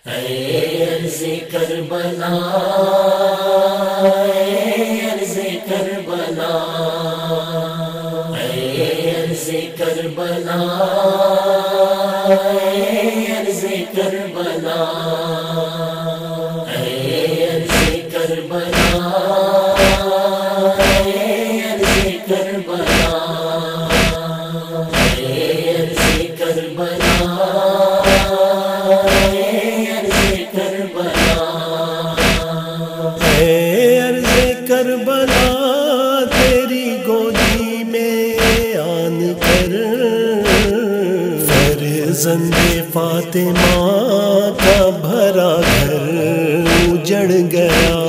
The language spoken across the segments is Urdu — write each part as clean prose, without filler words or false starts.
اے عرض کربلا، اے عرض کربلا، اے عرض کربلا، اے عرض کربلا، اے عرض کربلا، اے عرض کربلا، اے عرض کربلا، کربلا تیری گودی میں آن کر فرزند فاطمہ کا بھرا گھر اجڑ گیا۔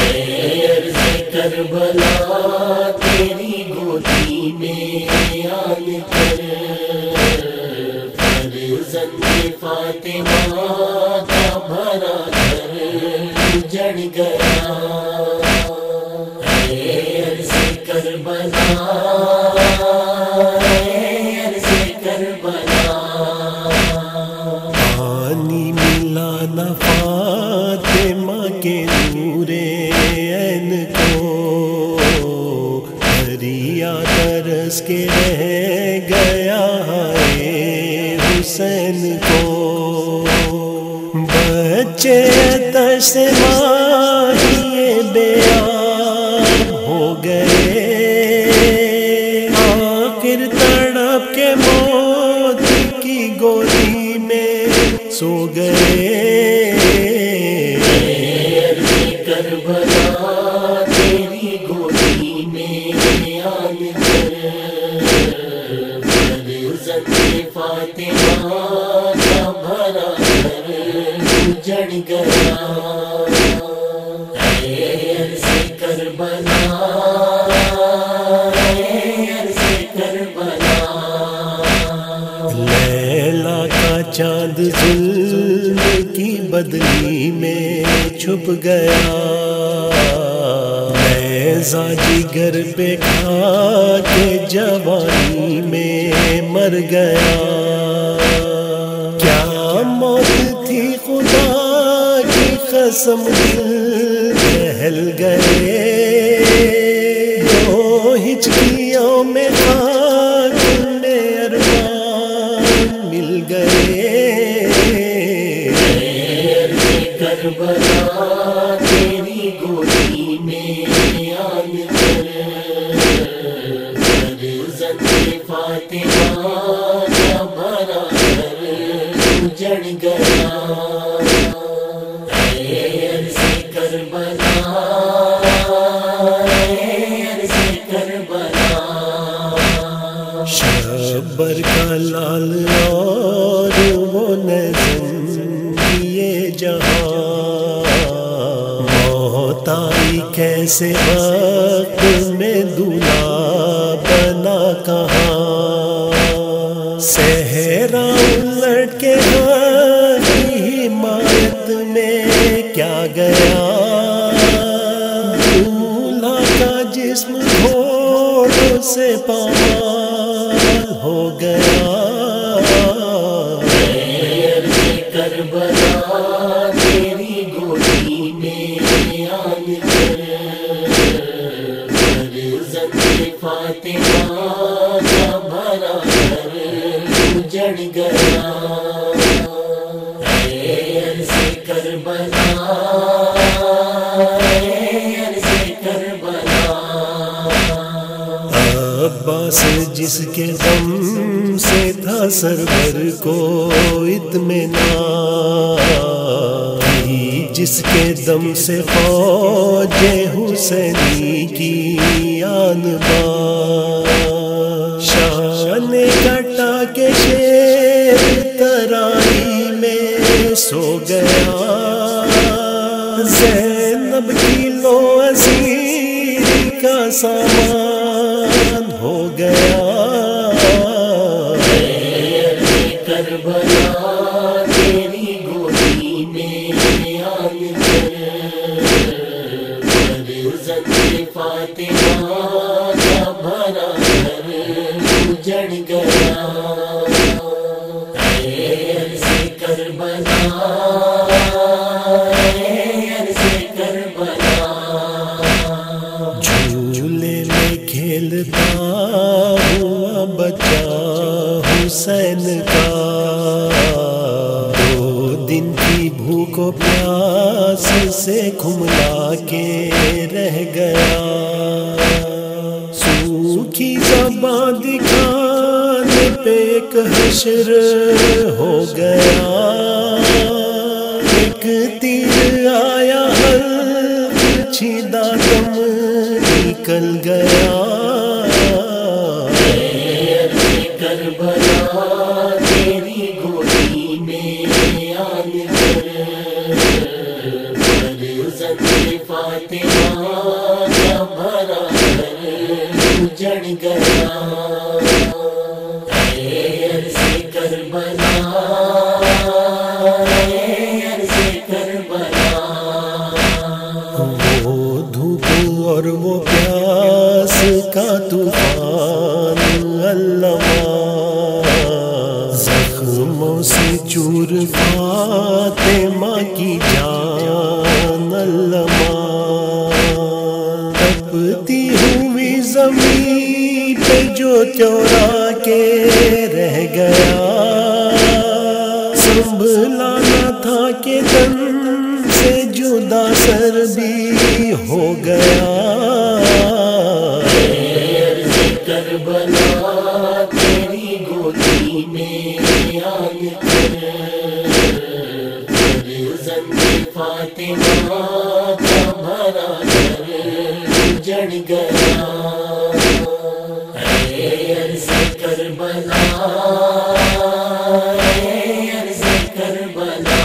اے عرض کربلا تیری گودی میں آن کر فرزند فاطمہ کا بھرا گھر اجڑ گیا۔ اے عرض کربلا، اے عرض کربلا، پانی ملا نہ فاطمہ کے نور عین کو، دریا ترس کے رہ گیا ہے حسین کو۔ بچے عطش سے ماہیے بے آب ہو گئے، آخر تڑپ کے موت کی گودی میں سو گئے۔ اے عرض کربلا تیری گودی میں آن کر فرزند فاطمہ کا بھرا گھر اجڑ گیا۔ اے عرض کربلا، اے عرض کربلا، لیلا کا چاند ظلم کی بدلی میں چھپ گیا، نیزہ جگر پہ کھا کے جوانی میں مر گیا۔ کیا موت تھی خدا کی قسم، دل بہل گئے، دو ہچکیوں میں خاک میں ارمان مل گئے۔ اے عرض کربلا تیری گودی میں آن کر فرزند فاطمہ کا بھرا گھر اجڑ گیا۔ اے عرض کربلا، اے عرض کربلا، شبر کا لال اور وہ نظم یہ جہاں، موت آئی کیسے وقت میں دلہا بنا کہاں، صحرا الٹ کے ہاتھی حمایت میں کیا گیا، دولہا کا جسم گھوڑوں سے پامال ہو گیا۔ اے عرض کربلا تیری گودی میں آن کر فرزند فاطمہ کا بھرا گھر اجڑ گیا۔ اے عرض کربلا، اے عرض کربلا، عباس جس کے غم سے تھا سرور کو اطمینان، جس کے دم سے فوج حسینی کی آن بان، شان کٹا کے شیر ترائی میں سو گیا، زینب کی لو اسیر کا سامان ہو گیا۔ اے عرض کربلا تیری گودی میں آن کر فرزند فاطمہ کا بھرا گھر اجڑ گیا۔ اے عرض کربلا عرض کربلا جھولے میں کھیلتا ہوا بچہ حسین کا 2 دن کی بھوک و پیاس سے کھملا کے رہ گیا سوکھی زبان دکھانے پہ ایک حشر ہو گیا ایک تیر آیا حلق چھیدا دم نکل گیا کربلا تیری گودی میں آن کر فرزند فاطمہ کا بھرا گھر اجڑ گیا عرض کربلا عرض کربلا وہ دھوپ اور وہ پیاس کا طوفان علامہ زخموں سے چور فاطمہ کی جان علامہ تپتی ہوئی زمین پہ جو چورا کے رہ گیا سنبھلا نہ تھا کہ تن سے جدا سر بھی ہو گیا عرض کربلا تیری گودی میں آن کر فرزند فاطمہ کا بھرا گھر اجڑ گیا عرض کربلا عرض کربلا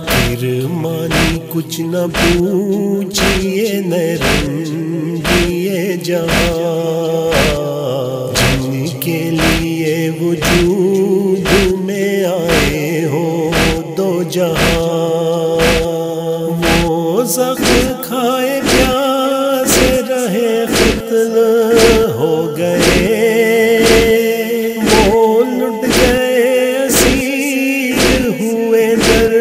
پھر مانی کچھ نہ پوچھئے نہ رنجیے جہاں جن کے لیے وجود میں آئے ہو 2 جہاں وہ زخم کھائے پیاس رہے قتل ہو گئے وہ لٹ گئے اسیر ہوئے در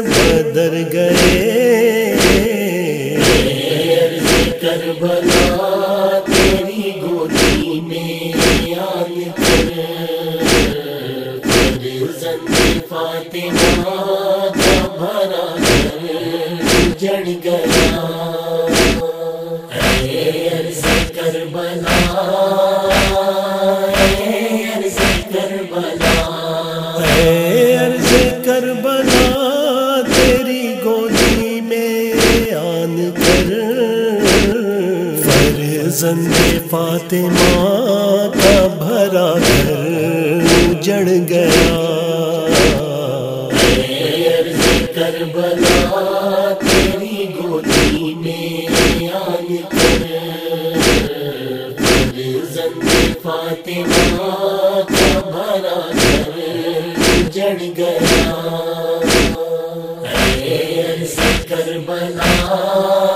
بدر گئے عرض کربلا تیری گودی میں آن کر فرزند فاطمہ کا بھرا گھر اجڑ گیا عرض کربلا عرض کربلا عرض کربلا تیری گودی میں آن کر فرزند فاطمہ کا بھرا گھر اجڑ گیا عرض کربلا تیری گودی میں آن کر فرزند فاطمہ کا بھرا گھر اجڑ گیا عرض کربلا